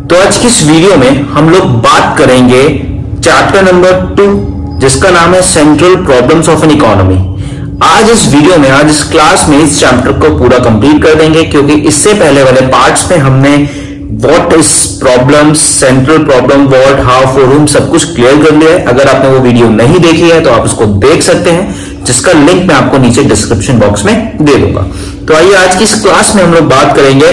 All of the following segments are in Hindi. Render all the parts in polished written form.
तो आज की इस वीडियो में हम लोग बात करेंगे चैप्टर नंबर 2 जिसका नाम है central problems of an economy. आज इस वीडियो में, आज इस क्लास में इस चैप्टर को पूरा कंप्लीट कर देंगे, क्योंकि इससे पहले वाले पार्ट्स में हमने what is problems, central problem, what, how, for हुम सब कुछ क्लियर कर लिया है। अगर आपने वो वीडियो नहीं देखी है तो आप उसको देख सकते हैं, जिसका लिंक मैं आपको नीचे डिस्क्रिप्शन बॉक्स में दे दूंगा। तो आइए आज की इस क्लास में हम लोग बात करेंगे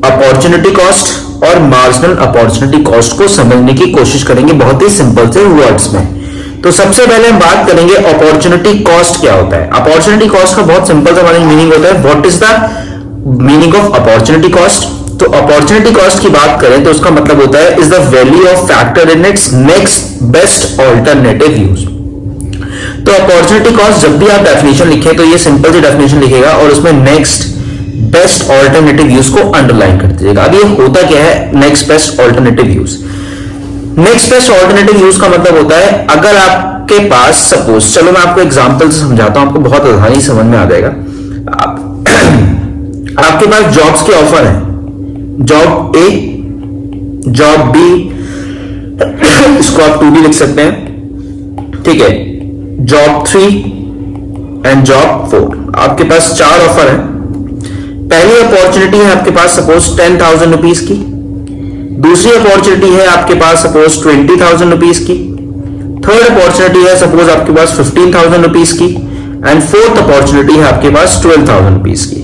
अपॉर्चुनिटी कॉस्ट और मार्जिनल अपॉर्चुनिटी कॉस्ट को समझने की कोशिश करेंगे बहुत ही सिंपल से वर्ड्स में। तो सबसे पहले हम बात करेंगे अपॉर्चुनिटी कॉस्ट क्या होता है। अपॉर्चुनिटी कॉस्ट का बहुत सिंपल सा मीनिंग होता है what is the meaning of opportunity cost. तो अपॉर्चुनिटी कॉस्ट की बात करें तो उसका मतलब होता है is the value of factor in its next best alternative use. तो अपॉर्चुनिटी कॉस्ट जब भी आप डेफिनेशन लिखे तो ये सिंपल सी डेफिनेशन लिखेगा और उसमें नेक्स्ट बेस्ट ऑल्टरनेटिव यूज को अंडरलाइन कर दीजिएगा। अब ये होता क्या है next best alternative use? Next best alternative use का मतलब होता है अगर आपके पास सपोज, चलो मैं आपको एग्जांपल से समझाता हूं, आपको बहुत आसानी समझ में आ जाएगा। आपके पास जॉब्स के ऑफर है, जॉब ए, जॉब बी, इसको आप 2B लिख सकते हैं, ठीक है, जॉब 3 एंड जॉब 4। आपके पास 4 ऑफर है। पहली अपॉर्चुनिटी है आपके पास सपोज 10,000 रुपीज की, दूसरी अपॉर्चुनिटी है आपके पास सपोज 20,000 रुपीज की, थर्ड अपॉर्चुनिटी है सपोज आपके पास 15,000 रुपीज की, एंड फोर्थ अपॉर्चुनिटी है आपके पास 12,000 रुपीज की।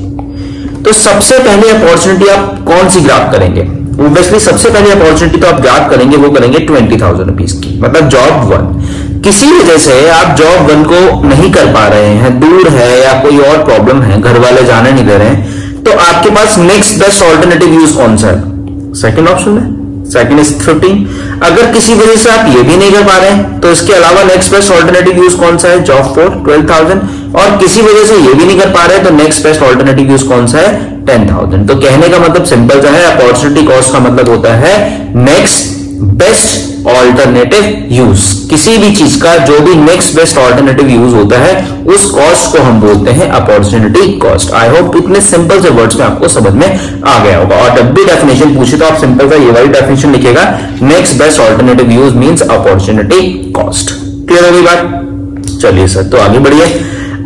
तो सबसे पहले अपॉर्चुनिटी आप कौन सी ग्रैब करेंगे? ऑब्वियसली सबसे पहली अपॉर्चुनिटी तो आप ग्रैब करेंगे, वो करेंगे 20,000 रुपीज की, मतलब जॉब 1। किसी वजह से आप जॉब 1 को नहीं कर पा रहे हैं, दूर है या कोई और प्रॉब्लम है, घर वाले जाने नहीं दे रहे हैं, तो आपके पास नेक्स्ट बेस्ट ऑल्टरनेटिव यूज कौन सा है? सेकंड ऑप्शन है, सेकंड इज 13। अगर किसी वजह से आप ये भी नहीं कर पा रहे हैं तो इसके अलावा नेक्स्ट बेस्ट ऑल्टरनेटिव यूज कौन सा है? जॉब 4 12,000। और किसी वजह से ये भी नहीं कर पा रहे हैं तो नेक्स्ट बेस्ट ऑल्टरनेटिव यूज कौन सा है? 10,000। तो कहने का मतलब सिंपल सा है, अपॉर्चुनिटी कॉस्ट का मतलब होता है नेक्स्ट बेस्ट ऑल्टरनेटिव यूज। किसी भी चीज का जो भी नेक्स्ट बेस्ट ऑल्टरनेटिव यूज होता है उस कॉस्ट को हम बोलते हैं अपॉर्चुनिटी कॉस्ट। आई होप इतने सिंपल से वर्ड्स में आपको समझ में आ गया होगा। और जब भी डेफिनेशन पूछे तो आप सिंपल सा ये वाली डेफिनेशन लिखेगा, next best alternative use means opportunity cost. Clear हो गई बात? चलिए सर, तो आगे बढ़िए।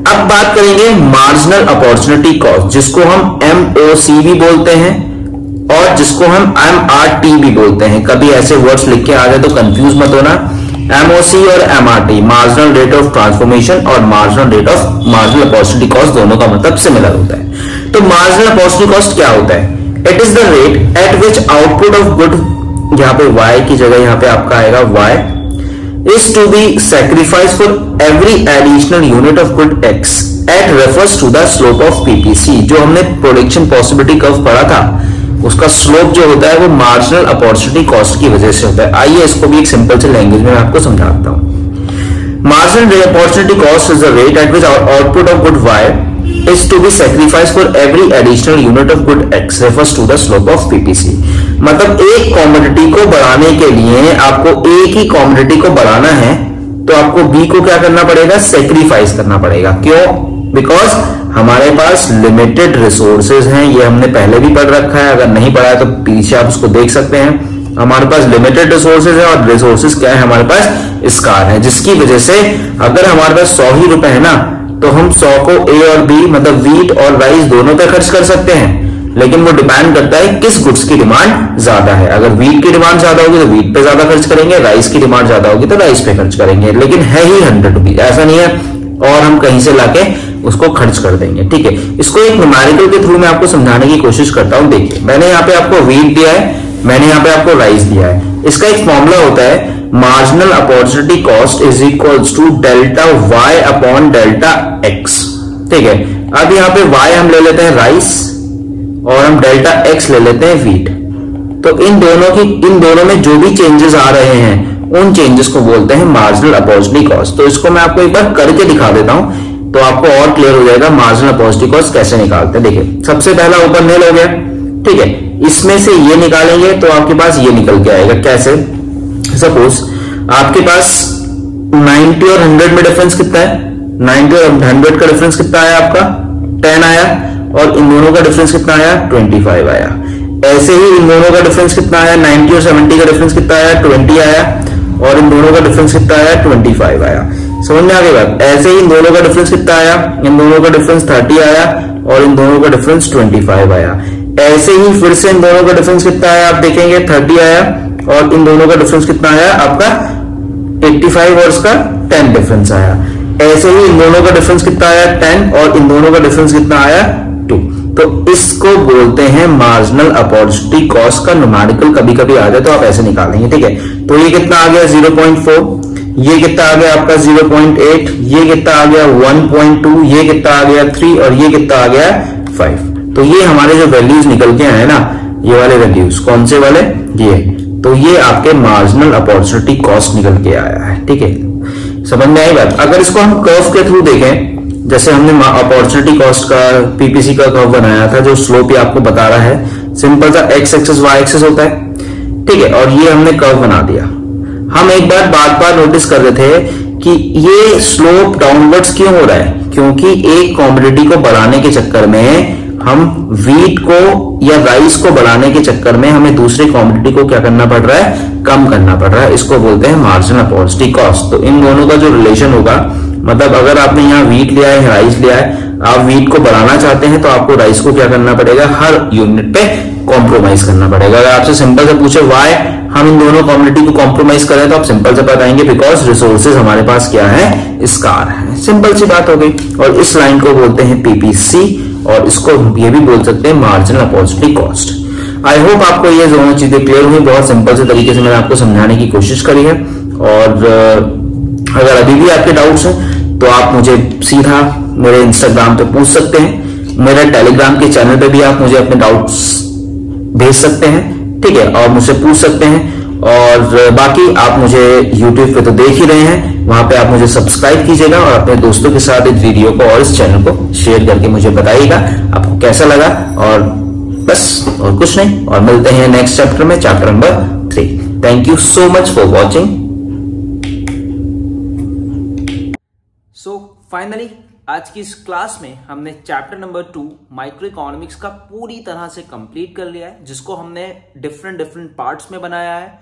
अब बात करेंगे मार्जिनल अपॉर्चुनिटी कॉस्ट, जिसको हम MOC भी बोलते हैं और जिसको हम MRT भी बोलते हैं। कभी ऐसे वर्ड्स लिख के आ जाए तो कंफ्यूज मत होना। MOC और MRT, marginal rate of transformation और marginal rate of marginal opportunity cost, दोनों का मतलब सिमिलर होता है। तो मार्जिनल अपॉर्चुनिटी कॉस्ट क्या होता है? It is the rate at which output of good, यहां पे Y की जगह यहां पे आपका आएगा Y, is to be sacrificed for every additional unit of good X at refers to the slope of PPC। जो हमने प्रोडक्शन पॉसिबिलिटी कर्व पढ़ा था उसका स्लोप जो होता है वो मार्जिनल अपॉर्चुनिटी कॉस्ट की वजह से होता है। आइए इसको भी एक सिंपल से लैंग्वेज में आपको समझाता हूं। Marginal opportunity cost is the rate at which output of good Y is to be sacrificed for every additional unit of good X refers to the slope of PPC। मतलब एक कॉमोडिटी को बढ़ाने के लिए आपको एक ही कॉमोडिटी को बढ़ाना है तो आपको B को क्या करना पड़ेगा? सेक्रीफाइस करना पड़ेगा। क्यों? बिकॉज हमारे पास लिमिटेड रिसोर्सेज हैं, ये हमने पहले भी पढ़ रखा है, अगर नहीं पढ़ा है तो पीछे आप उसको देख सकते हैं। हमारे पास लिमिटेड रिसोर्सेज है और रिसोर्सेज क्या है? हमारे पास स्कार है, जिसकी वजह से अगर हमारे पास 100 ही रुपए है ना तो हम 100 को A और B मतलब व्हीट और राइस दोनों पे खर्च कर सकते हैं, लेकिन वो डिपेंड करता है किस गुड्स की डिमांड ज्यादा है। अगर व्हीट की डिमांड ज्यादा होगी तो व्हीट पे ज्यादा खर्च करेंगे, राइस की डिमांड ज्यादा होगी तो राइस पे खर्च करेंगे, लेकिन है ही 100 रुपीज, ऐसा नहीं है और हम कहीं से लाके उसको खर्च कर देंगे। ठीक है, इसको एक न्यूमेरिकल के थ्रू मैं आपको समझाने की कोशिश करता हूं। देखिए, मैंने यहाँ पे आपको व्हीट दिया है, मैंने यहाँ पे आपको राइस दिया है। इसका एक फॉर्मूला होता है marginal opportunity cost is equals to delta Y upon delta X। ठीक है, अब यहाँ पे Y हम ले लेते हैं राइस और हम डेल्टा X ले लेते हैं व्हीट। तो इन दोनों में जो भी चेंजेस आ रहे हैं उन चेंजेस को बोलते हैं मार्जिनल अपॉर्चुनिटी कॉस्ट। तो इसको मैं आपको एक बार करके दिखा देता हूं तो आपको और क्लियर हो जाएगा मार्जिनल अपॉर्चुनिटी कॉस्ट कैसे निकालते हैं। देखिए, सबसे पहला ऊपर नेल हो गया, ठीक है, इसमें से ये निकालेंगे तो आपके पास ये निकल के आएगा। कैसे? सपोज आपके पास 90 और 100 में डिफरेंस कितना है? 90 और 100 का डिफरेंस कितना आया आपका? 10 आया। और इन दोनों का डिफरेंस कितना आया? 25 आया। ऐसे ही इन दोनों का डिफरेंस कितना आया, 90 और 70 का डिफरेंस कितना आया, 20 आया, और इन दोनों का डिफरेंस कितना आया, 25 आया। समझ में आ गई बात। ऐसे ही इन दोनों का डिफरेंस कितना आया, इन दोनों का डिफरेंस 30 आया, और इन दोनों का डिफरेंस 25 आया। ऐसे ही फिर से इन दोनों का डिफरेंस कितना आया, आप देखेंगे 30 आया, और इन दोनों का डिफरेंस कितना आया आपका 85, और इसका 10 डिफरेंस आया। ऐसे ही इन दोनों का डिफरेंस कितना आया 10, और इन दोनों का डिफरेंस कितना आया 2। तो इसको बोलते हैं मार्जिनल अपॉर्चुनिटी कॉस्ट का न्यूमेरिकल। कभी कभी आ जाए तो आप ऐसे निकालेंगे, ठीक है। तो ये कितना आ गया 0.4, ये कितना आ गया आपका 0.8, ये कितना आ गया 1.2, ये कितना आ गया 3, और ये कितना आ गया 5। तो ये हमारे जो वैल्यूज निकल के आए ना, ये वाले वैल्यूज कौन से वाले, ये, तो ये आपके मार्जिनल अपॉर्चुनिटी कॉस्ट निकल के आया है, ठीक है। समझ में आई बात। अगर इसको हम कर्व के थ्रू देखें, जैसे हमने अपॉर्चुनिटी कॉस्ट का पीपीसी का कर्व बनाया था, जो स्लोप ही आपको बता रहा है, सिंपल सा एक्स एक्सिस वाई एक्सिस होता है, ठीक है, और ये हमने कर्व बना दिया। हम एक बार बार नोटिस कर रहे थे कि ये स्लोप डाउनवर्ड्स क्यों हो रहा है, क्योंकि एक कॉमोडिटी को बढ़ाने के चक्कर में हम वीट को या राइस को बढ़ाने के चक्कर में हमें दूसरे कॉमोडिटी को क्या करना पड़ रहा है, कम करना पड़ रहा है। इसको बोलते हैं मार्जिनल अपॉर्चुनिटी कॉस्ट। तो इन दोनों का जो रिलेशन होगा, मतलब अगर आपने यहाँ वीट लिया है, राइस लिया है, आप वीट को बढ़ाना चाहते हैं तो आपको राइस को क्या करना पड़ेगा, हर यूनिट पे कॉम्प्रोमाइज करना पड़ेगा। अगर आपसे सिंपल से पूछे वाई हम इन दोनों कॉमोडिटी को कॉम्प्रोमाइज करें, तो आप सिंपल से बताएंगे बिकॉज रिसोर्सेज हमारे पास क्या है, स्कार है। सिंपल सी बात हो गई। और इस लाइन को बोलते हैं पीपीसी, और इसको ये भी बोल सकते हैं marginal opportunity cost. I hope आपको ये दोनों चीजें क्लियर हुई। बहुत सिंपल से तरीके से मैंने आपको समझाने की कोशिश करी है। और अगर अभी भी आपके डाउट्स हैं तो आप मुझे सीधा मेरे इंस्टाग्राम पे पूछ सकते हैं, मेरे टेलीग्राम के चैनल पे भी आप मुझे अपने डाउट्स भेज सकते हैं, ठीक है, और मुझसे पूछ सकते हैं। और बाकी आप मुझे यूट्यूब पे तो देख ही रहे हैं, वहां पे आप मुझे सब्सक्राइब कीजिएगा और अपने दोस्तों के साथ इस वीडियो को और इस चैनल को शेयर करके मुझे बताइएगा आपको कैसा लगा। और बस और कुछ नहीं, और मिलते हैं नेक्स्ट चैप्टर में, chapter number 3। Thank you so much for watching. So finally आज की इस क्लास में हमने चैप्टर नंबर 2 माइक्रो इकोनॉमिक्स का पूरी तरह से कंप्लीट कर लिया है, जिसको हमने डिफरेंट पार्ट्स में बनाया है।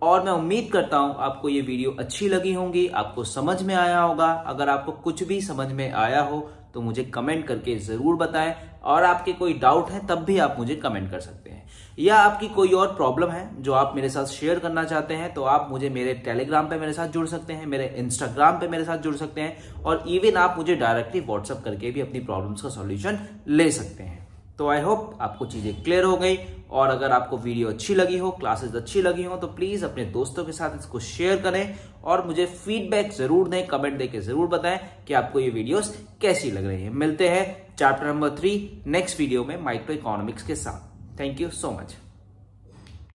और मैं उम्मीद करता हूं आपको ये वीडियो अच्छी लगी होंगी, आपको समझ में आया होगा। अगर आपको कुछ भी समझ में आया हो तो मुझे कमेंट करके जरूर बताएं, और आपके कोई डाउट है तब भी आप मुझे कमेंट कर सकते हैं, या आपकी कोई और प्रॉब्लम है जो आप मेरे साथ शेयर करना चाहते हैं तो आप मुझे मेरे टेलीग्राम पे मेरे साथ जुड़ सकते हैं, मेरे इंस्टाग्राम पे मेरे साथ जुड़ सकते हैं, और इवन आप मुझे डायरेक्टली व्हाट्सएप करके भी अपनी प्रॉब्लम्स का सॉल्यूशन ले सकते हैं। तो आई होप आपको चीजें क्लियर हो गई। और अगर आपको वीडियो अच्छी लगी हो, क्लासेस अच्छी लगी हो, तो प्लीज अपने दोस्तों के साथ इसको शेयर करें और मुझे फीडबैक जरूर दें, कमेंट देके जरूर बताएं कि आपको ये वीडियोस कैसी लग रही है। मिलते हैं चैप्टर नंबर 3 नेक्स्ट वीडियो में माइक्रो इकोनॉमिक्स के साथ। Thank you so much.